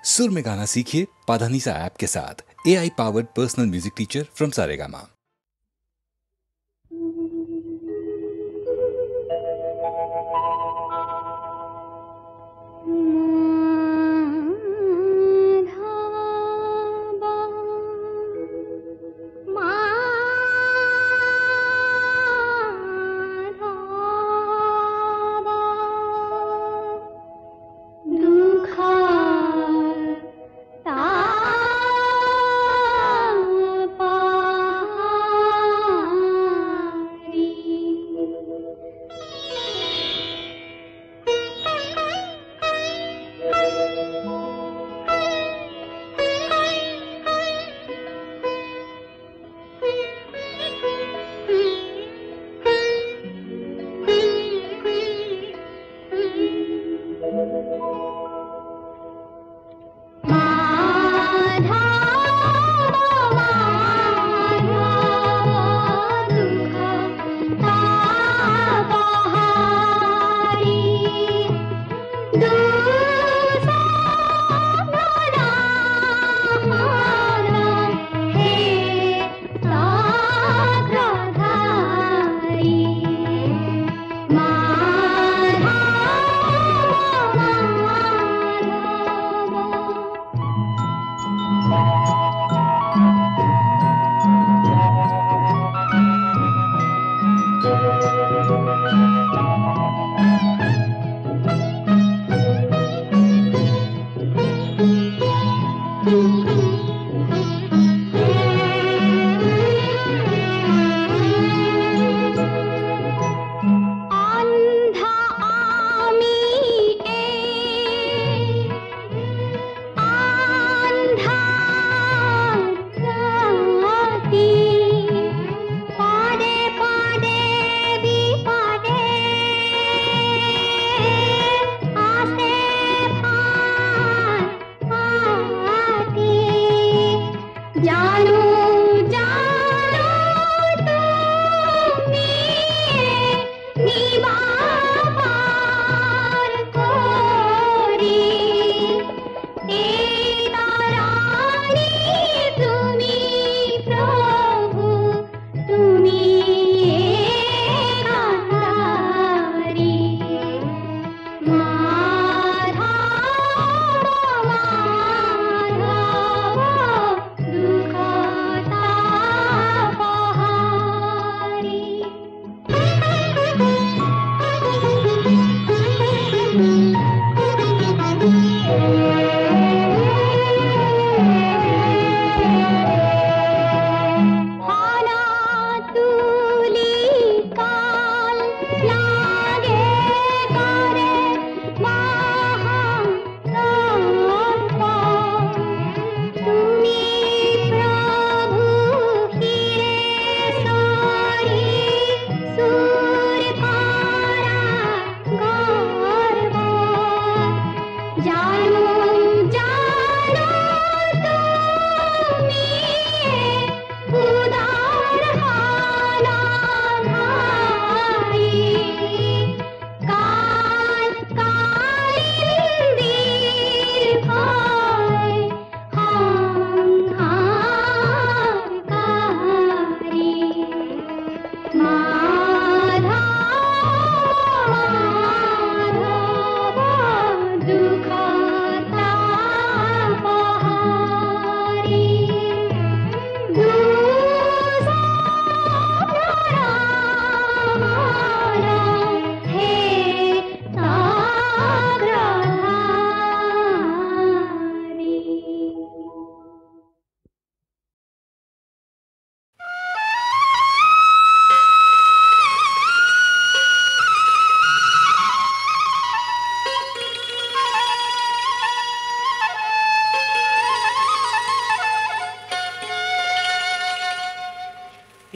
सुर में गाना सीखिए पाधानीसा ऐप के साथ। AI powered personal music teacher from Saregama.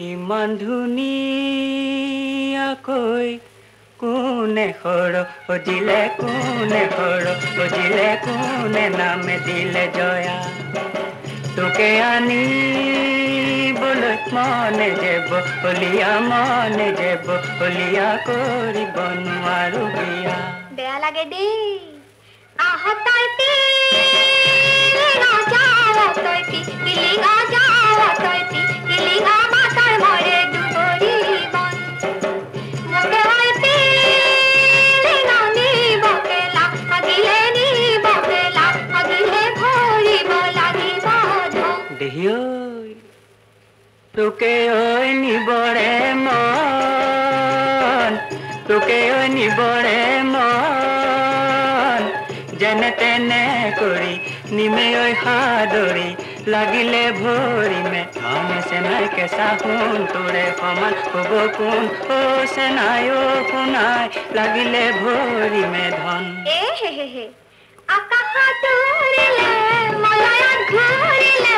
ইমান ধুনীয়াকৈ কোনে সৰ সজিলে কোনে সৰ সজিলে কোনে নামে দিলে জয়া তোকে আনিবলৈ মনে যাব হলিয়া কৰিব নোৱাৰো বিয়া বেয়া লাগে দেই আহতাইতে কিলিঙা যাওয়া তৈতি কিলিঙা মাতার মরে দুবরি বন মোকে হইতি নানি বকেলা আগিলে নি বকেলা আগিলে ভরিব লাগিব ধন দেহি ঐ তোকে ঐ নিবৰে মন তোকে ঐ নিবৰে মন যেনে তেনে কৰি নিমে ঐ সাদৰি লাগিলে ভৰিমে আমি চেনাই কেঁচা সোণ তোৰে সমান হ'ব কোন অ চেনাই অ শুনাই লাগিলে ভৰিমে ধন এ হে হে হে আকাশত উৰিলে মলয়াত ঘূৰিলে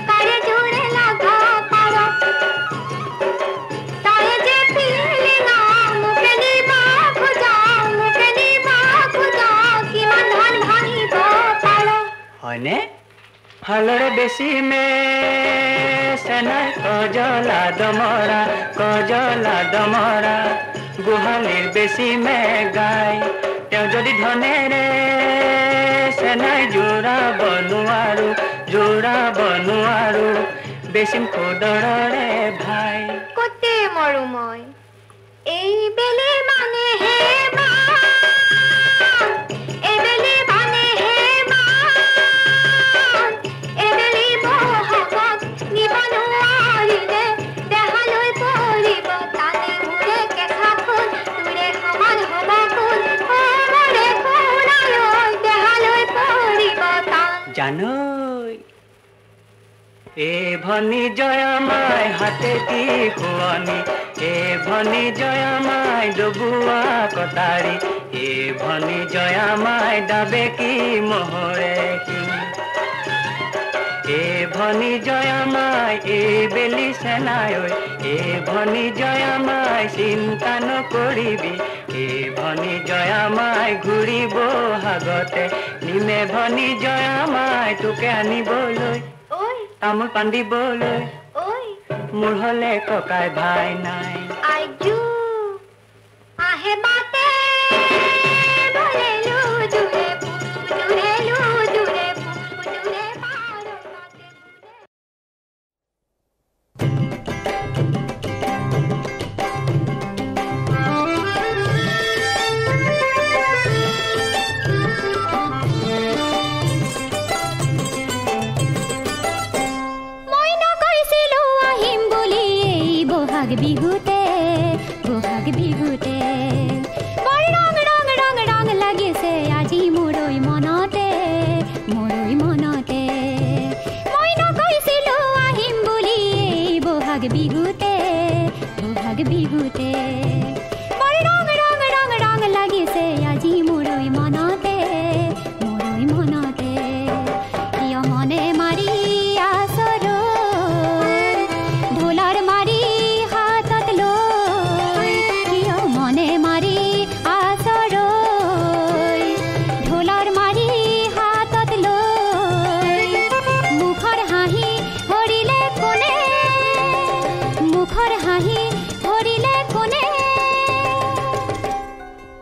কাৰে জোৰে লগা পাৰ তাই যে পিলিঙা মুখে নিবা খোজা কিমান ধন ভাঙিব পাৰ হয়নে হালৰে বেছি মে চেনাই কজলা দমৰা গোহালিৰ বেছি মে গাই তেওঁ যদি ধনেৰে চেনাই জোৰাব নোৱাৰো বেছিম খোদৰৰে ভাই কতে মৰো মই এই বেলি মানে হে জানৈ এ ভনী জয়মাই হাতেতি শুৱনি এ ভনী জয়মাই ডবুৱা কটাৰী এ ভনী জয়মাই ডাবেকি মহৰে শিং এ ভনী জয়মাই এ বেলি চেনাই ঐ এ ভনী জয়মাই চিন্তা নকৰিবি এ ভনী জয়মাই ঘূৰিব হাগতে নিমে ভনী জয়মাই তোকে আনিবলৈ তামোল পাণ দিবলৈ মোৰ হলে ককাই ভাই নাই আইজু আহে বাটে বলেলু জুৰে পাৰ বহাগ বিহুতে বৰ ৰং লাগিছে আজি মোৰৈ মনতে মই নকৈছিলো আহিম বুলি বহাগ বিহুতে বৰ ৰং লাগিছে আজি মোৰৈ মনতে কিয় মনে মাৰি আচৰ ঢোলাৰ মাৰি হাতত লৈ কিয় মনে মাৰি আচৰ ঢোলাৰ মাৰি হাতত লৈ মুখৰ হাঁহি ভৰিলে কোনে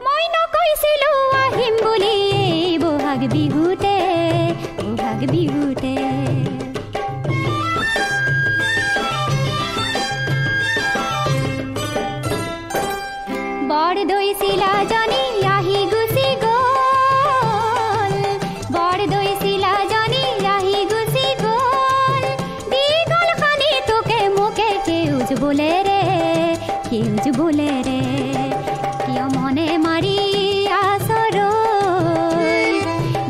মই নকৈছিলো আহিম বুলি বহাগ বিহুতে বৰ দৈছিলা জনী আহি গুচি গ'ল দীঘল খানি তোকে মোকে কেউজ বোলে ৰে কিয় মনে মাৰি আচৰ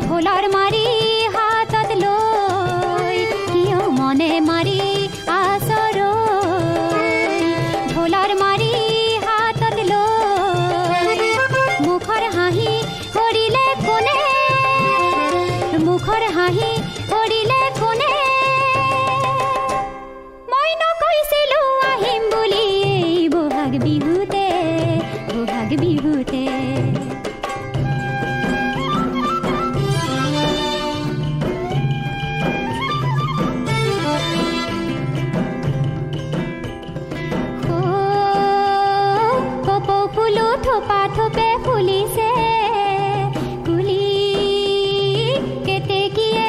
ঢোলাৰ মাৰি হাতত লৈ কিয় মনে মাৰি আচৰ ঢোলাৰ মাৰি হাতত লৈ মুখৰ হাঁহি কৰিলে কোনে মই নকৈছিলো আহিম বুলি বহাগ বিহুতে থোপা থোপে ফুলিছে কুলি কেতেকীয়ে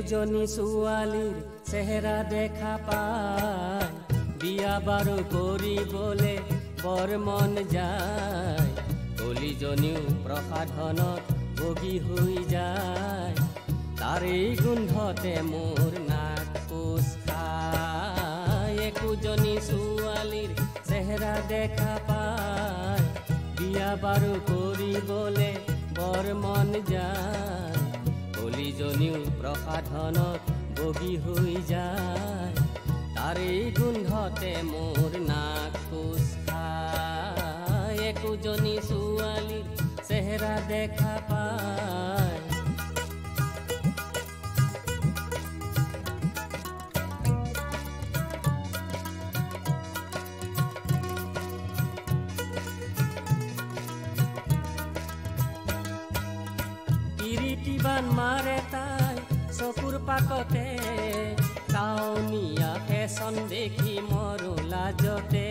একোজনী ছোৱালীৰ চেহেৰা দেখা পায় বিয়া বাৰু কৰিবলে বৰ মন যায় কলিজনীও প্ৰসাধনত বগী হৈ যায় তাৰে গোন্ধতে মোৰ নাক কোচ খায় একোজনী ছোৱালীৰ চেহেৰা দেখা পায় বিয়া বাৰু কৰিবলে বৰ মন যায় কলিজনীও প্ৰসাধনত বগী হৈ যায় তাৰে গোন্ধতে মোৰ নাক কোচ খায় একোজনী ছোৱালীৰ চেহেৰা দেখা পায় কিৰিটিবান মাৰে তাই চকুৰ পাকতে টাউনীয়া ফেশ্বন দেখি মৰো লাজতে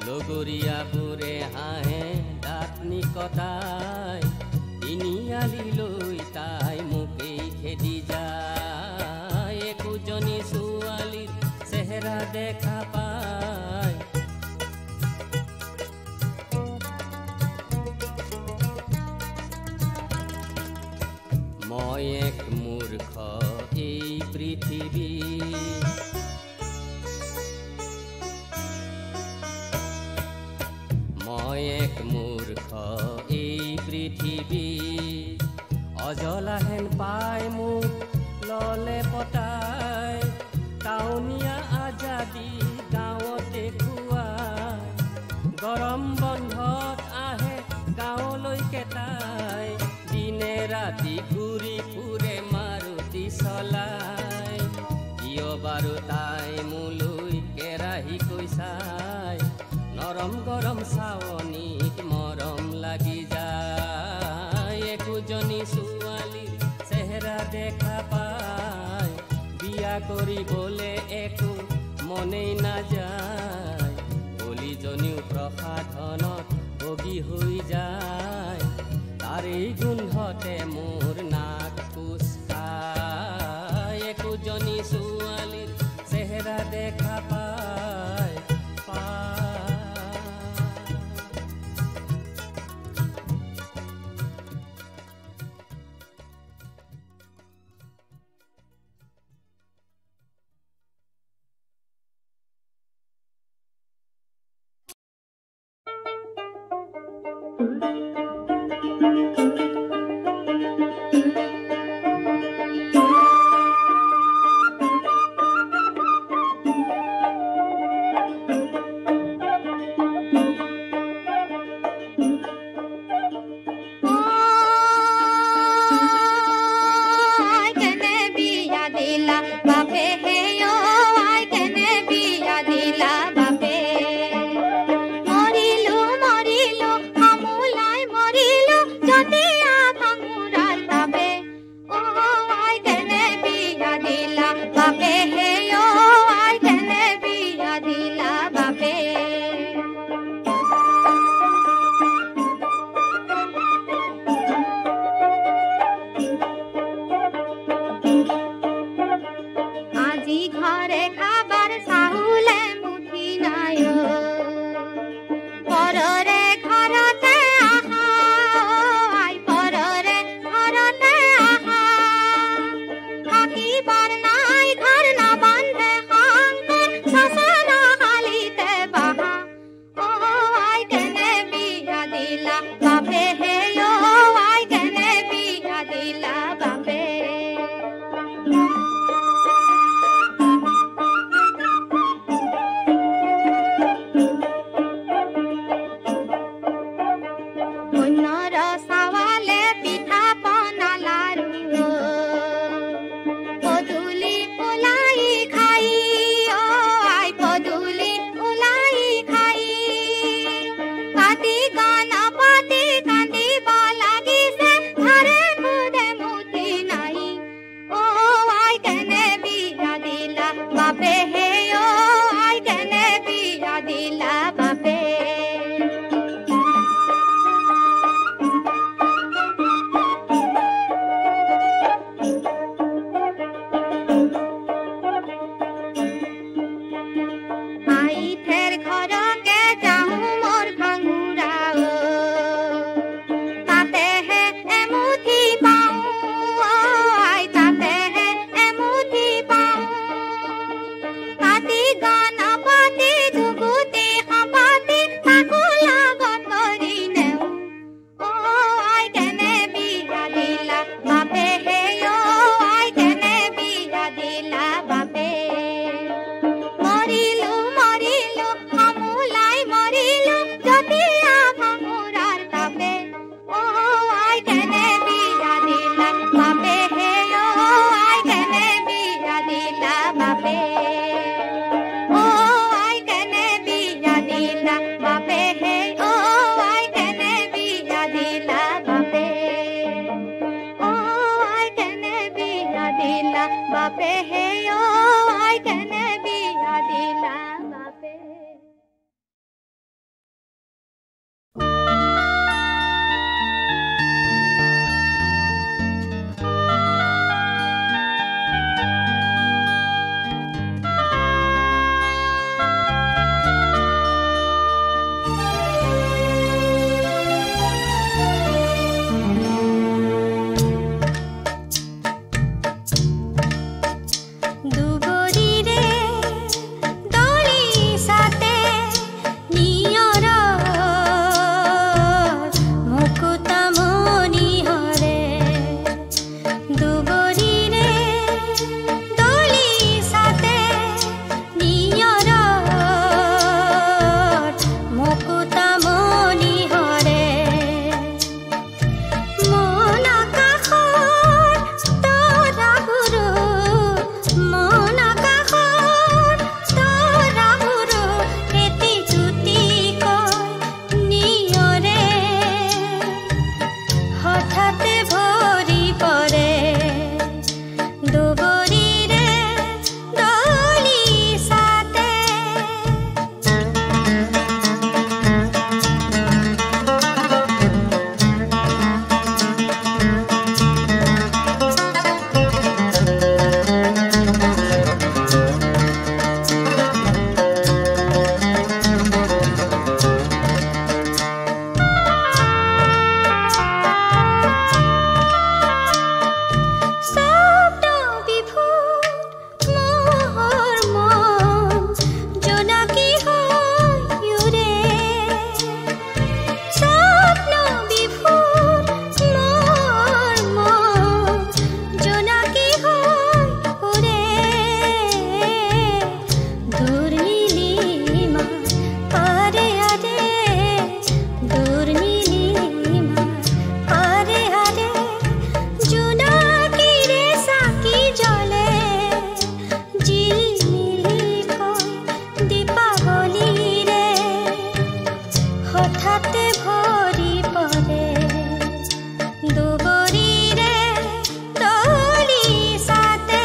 লগৰীয়াবোৰে হাঁহে দাঁত নিকটাই তিনিআলিলৈ তাই মোকেই খেদি যায় একোজনী ছোৱালীৰ চেহেৰা দেখা পায় মই এক মূৰ্খ এই পৃথিৱী মই এক মূৰ্খ এই পৃথিৱী অজলাহেন পাই মোক ললে পতাই টাউনীয়া আজাদী গাঁৱতে খুৱাই গৰম বন্ধত আহে গাঁৱলৈকে তাই দিনে ৰাতি ঘূৰি ফুৰে মাৰুতি চলাই কিয় বাৰু তাই মোলৈ কেৰাহী কৈ চাই নৰম গৰম চাৱনীত মৰম লাগি যায় একোজনী ছোৱালীৰ চেহেৰা দেখা পায় বিয়া কৰিবলে একো মনেই নাযায় কলিজনীও প্ৰসাধনত বগী হৈ যায় তাৰে গোন্ধতে মোৰ নাক কোচ খায় একোজনী ছোৱালীৰ চেহেৰা দেখা পায় Pati kana pati kandi হঠাতে ভৰি পৰে দুবৰিৰে তলি সাতে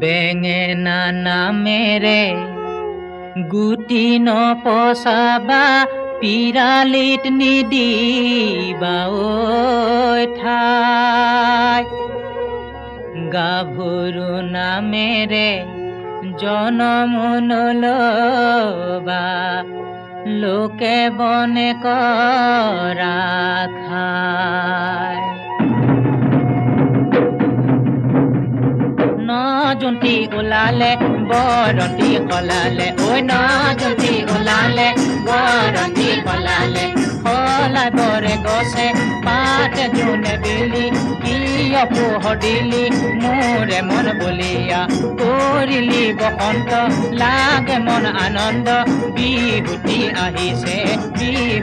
বেঙেনা নামেৰে গুটি নপচাবা পিৰালিত নিদিবা ঐ ঠাই গাভৰু নামেৰে জনম নলবা লোকে বনে কৰা খায় নজুন্তি ওলালে বৰন্তি কলালে ঐ নজুন্তি ওলালে বৰন্তি কলালে কলাই বৰে গছে পাতে জোনে বেলি কিয় পোহৰ দিলি মোৰে মন বলিয়া কৰিলি বসন্ত লাগে মন আনন্দ বিহুতি আহিছে বুলি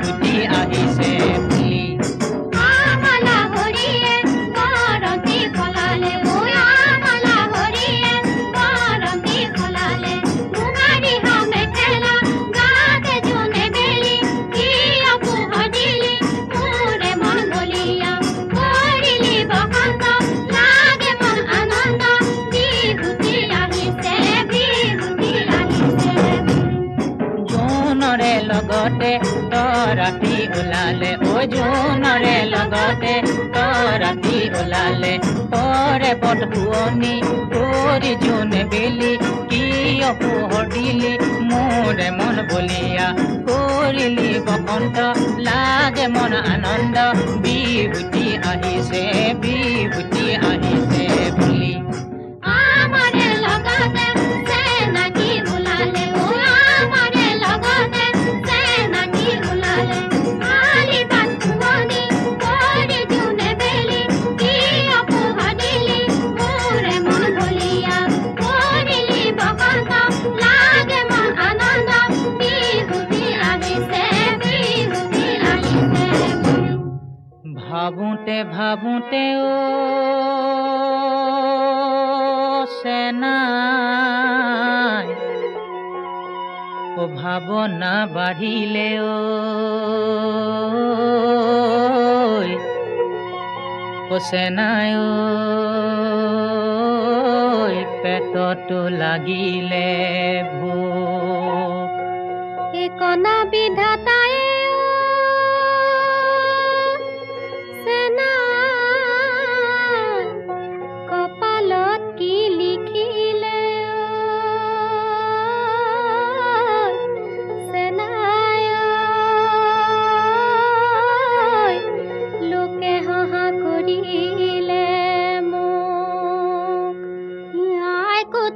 লগতে তৰাতি ওলালে ঐ জোনৰে লগতে তৰাতি ওলালে পৰে পদ শুৱনি কৰি জোনে বেলি কিয় পোহৰ দিলি মোৰে মন বলিয়া কৰিলি বসন্ত লাগে মন আনন্দ বিহুতি আহিছে বুলি আমাৰে লগতে চেনাকি ওলালে ভাবোঁতে ও সেনাই ও ভাৱনা বাঢ়িলে ও সেনাই পেটতো লাগিলে ভোক একনা বিধাতায়ে কপাল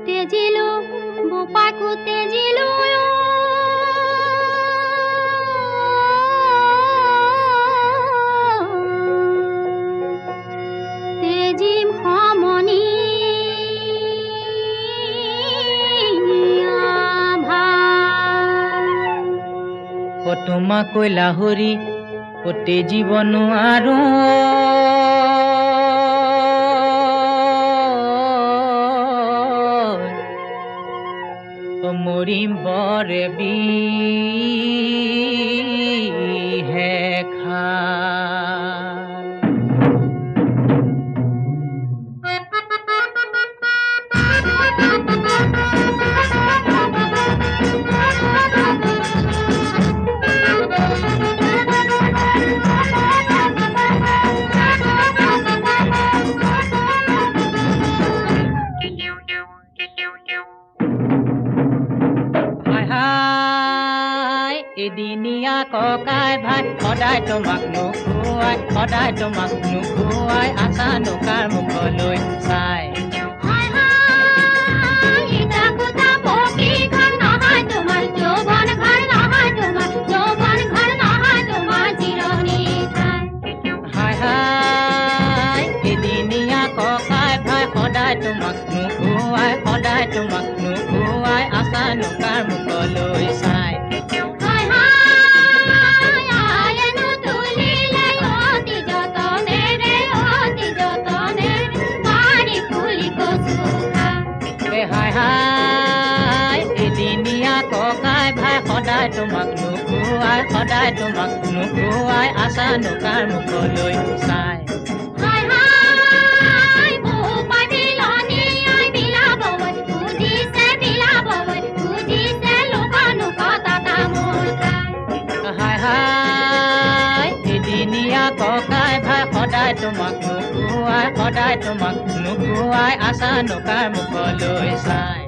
তেজিলো বোপাকো তেজিলো তেজিম সমনি তোমাক লাহৰি কতে জীৱন আৰু মৰিম বৰে বিহে এদিনীয়া ককাই ভাই সদায় তোমাক নোখোৱাই আশা নকাৰ মুখলৈ চাই এদিনীয়া ককাই ভাই সদায় তোমাক নোখোৱাই আশা নকাৰ মুখলৈ চাই এদিনীয়া ককাই ভাই সদায় তোমাক নোখোৱাই আশা নকাৰ মুখলৈ চাই এদিনীয়া ককাই ভাই সদায় তোমাক নোখোৱাই আশা নকাৰ মুখলৈ চাই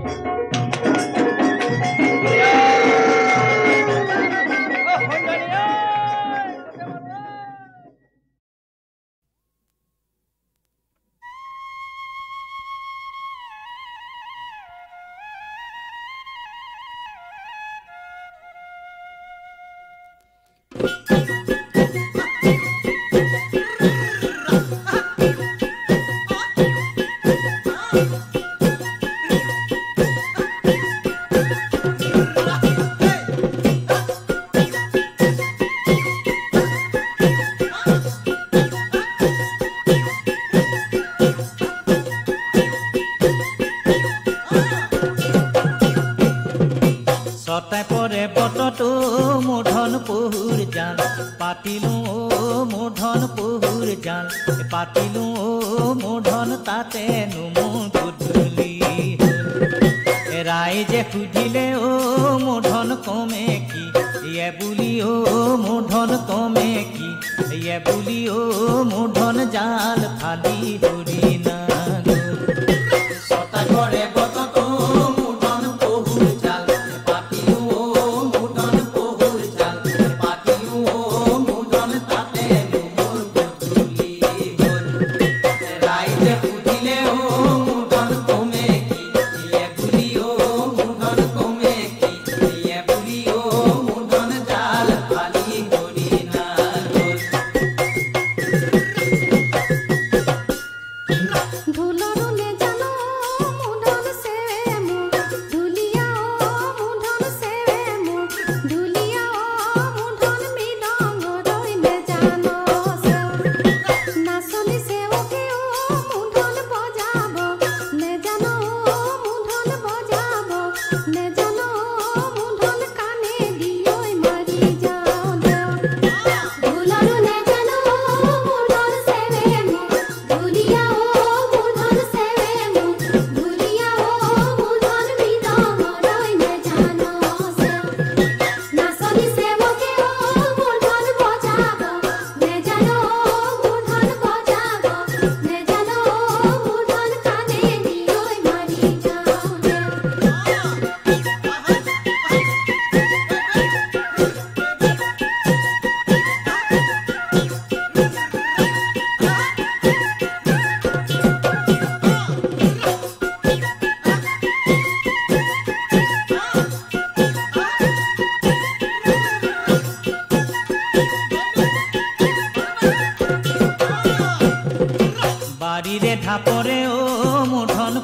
ছটাই পৰে বতটো মূৰ্ধন পহুৰ জাল পাতিলো মূৰ্ধন পহুৰ জাল পাতিলো মূৰ্ধন তাতে নুমুৰ গধূলি ৰাইজে সুধিলে মূৰ্ধন কমে কি বুলি মূৰ্ধন কমে কি বুলি মূৰ্ধন জাল ফালি হৰি না ছটাই পৰে বতটো ধুলো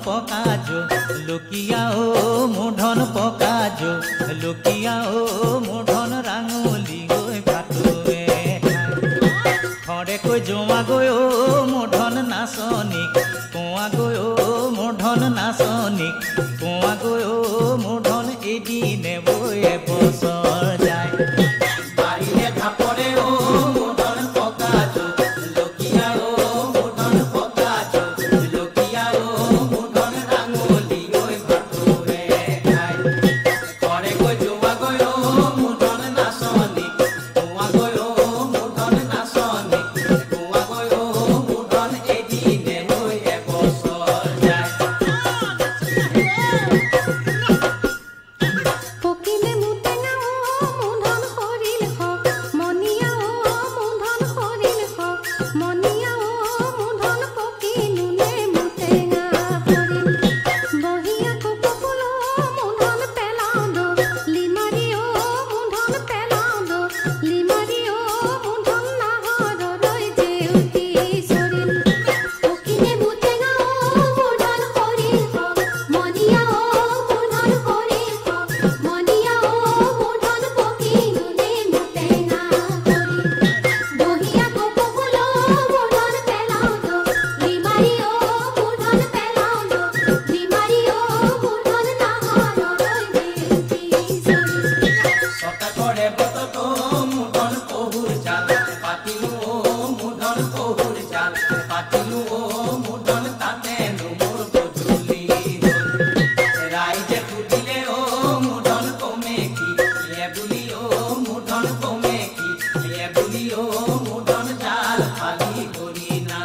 পকাজো লুকিয়া ও মুধন পকাজো লুকিয়া ও মুধন রাঙলি গৈ ভাতুৱে খৰে কৈ জমা গৈ ও মুধন নাচনিক কোৱা গৈ ও মুধন নাচনিক কোৱা গৈ ও মুধন এদিনে বৈ এবছৰ যায় বাৰিলে থাপৰে ও মুধন পকাজো লুকিয়া ও মুধন পকাজো লুকিয়া ও মুধন ৰাঙলি গৈ ভাতুৱে খৰে কৈ জমা গৈ ও মুধন নাচনিক কোৱা গৈ ও মুধন নাচনিক কোৱা গৈ ও মুধন এদিনে বৈ এবছৰ যায় পকিলে মুটেঙা মুধন কৰিল মনিয়া মুধন কৰিল মনিয়া মুধন পকিনুনে মুটেঙা কৰিল বহিয়া কুকুল মুধন পেলাও দো লিমাৰি মুধন পেলাও দো লিমাৰি মুধন নাহৰ ৰৈ জেউতি চৰিল পকিলে মুটেঙা মুধন কৰিল মনিয়া মুধন কৰিল মনিয়া মুধন পকিনুনে মুটেঙা কৰিল বহিয়া কুকুল মুধন পেলাও দো লিমাৰি মুধন পেলাও দো লিমাৰি মুধন নাহৰ ৰৈ জেউতি চৰিল সতা কৰে বতত মুধন পহুৰ জাল পাতিলো মুধন পহুৰ জাল পাতিলো মুধন তাতে মোৰ গধূলি ৰাইজে সুধিলে মুধন কমে কি বুলি মুধন কমে কি বুলি মুধন জাল ফালি কৰি না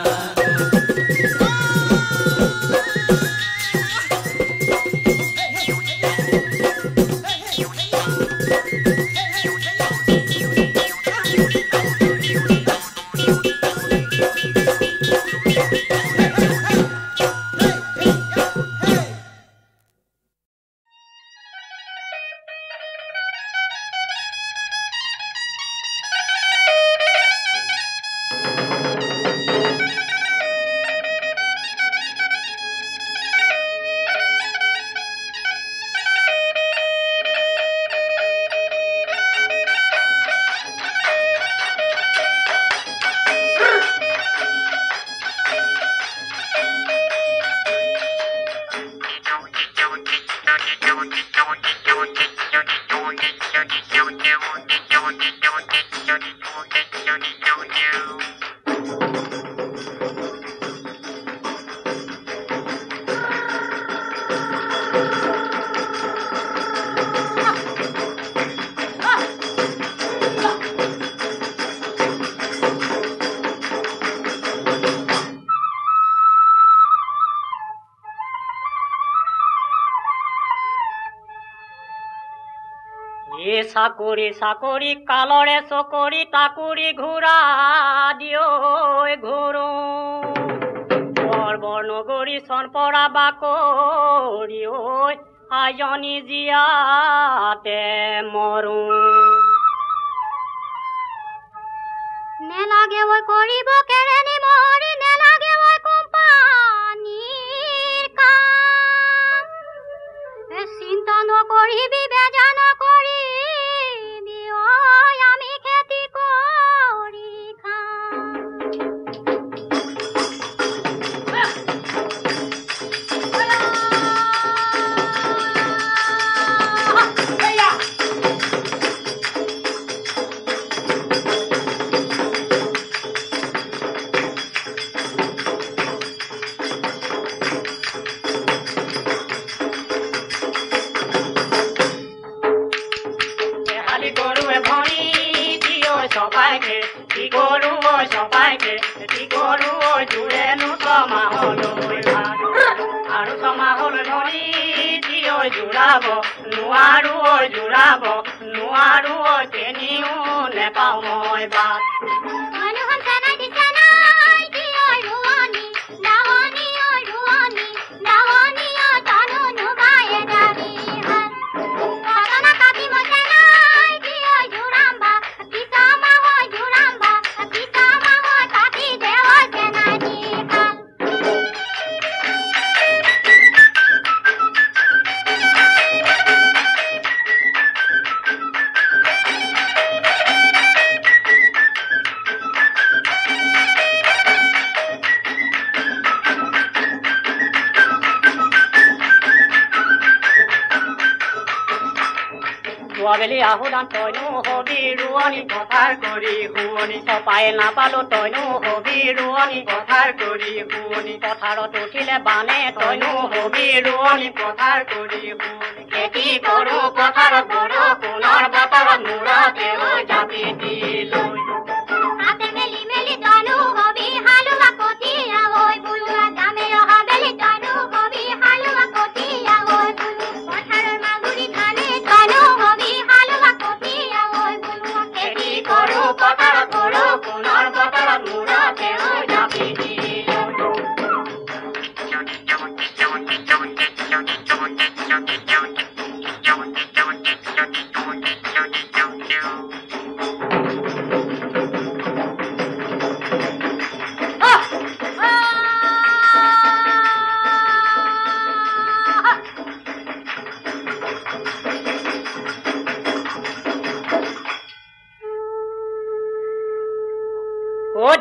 চাকৰি চাকৰি কালৰে চকৰি তাকুৰি ঘূৰা দিও ঘূৰো বৰ্বৰ নগৰী চনপৰা বাকৰি ঐ আইজনী জীয়াতে মৰো নেলাগে ঐ কৰিব কেৰেণী মহৰি নেলাগে ঐ কোম্পানীৰ কাম চিন্তা নকৰিবি বেজা নকৰিবি ঐ আমি খেতি কৰি খাম জোৰাব নোৱাৰো তেনিও নেপাওঁ মই বাট আবেলি আহুদান তইনো হবি ৰুৱনি পথাৰ কৰি শুৱনি চপাই নাপালো তইনো হবি ৰুৱনি পথাৰ কৰি শুৱনি পথাৰত উঠিলে বানে তইনো হবি ৰুৱনি পথাৰ কৰি শুৱনি খেতি কৰো পথাৰত বৰষুণৰ বতৰত মূৰতে জাপি দি লৈ হাতে মেলি মেলি তইনো হবি হালুৱা কঠীয়া ঐ বুলুৱা যামে অহাবেলি তইনো হবি হালুৱা কঠীয়া ঐ বুলু পথাৰৰ মাগুৰি ধানে তইনো হবি হালুৱা কঠীয়া ঐ বুলুৱা খেতি কৰো পথাৰত বৰষুণৰ বতৰত মূৰতে জাপি দি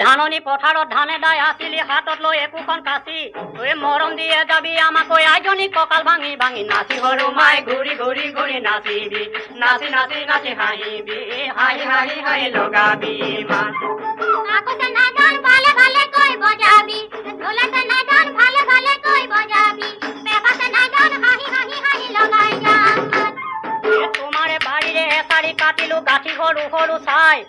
ধাননি পথাৰত ধানে দাই আছিলি হাতত লৈ একোখন কাচি তই মৰম দিয়ে যাবি আমাক আইজনী কঁকাল ভাঙি ভাঙি নাচি সৰু মাই ঘূৰি ঘূৰি ঘূৰি নাচিবি নাচি নাচি নাচি হাঁহিবি হাঁহি হাঁহি হাঁহি লগাবি মান আকতে না গান ভালে ভালে কই বজাবি ঢোলতে না গান ভালে ভালে কই বজাবি পেপাতে না গান হাঁহি হাঁহি হাঁহি লগাই যা তোমাৰে বাৰীৰে এচাৰি কাটিলো গাঁঠি সৰু সৰু চাই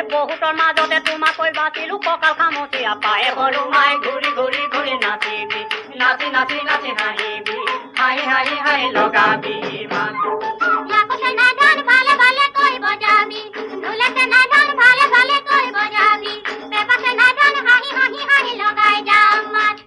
বহুতৰ মাজতে তোমাকৈ বাচিলো কঁকাল খামুচি পায়ে সৰু মাই ঘূৰি ঘূৰি ঘূৰি নাচিবি নাচি নাচি নাচি হাঁহিবি হাঁহি হাঁহি হাঁহি লগাবি মান আকতে না গান ভালে ভালে কই বজাবি ঢোলতে না গান ভালে ভালে কই বজাবি পেপাতে না গান হাঁহি হাঁহি হাঁহি লগাই যা মাত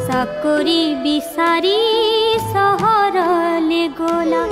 চাকৰি বিচাৰি চহৰলে গলা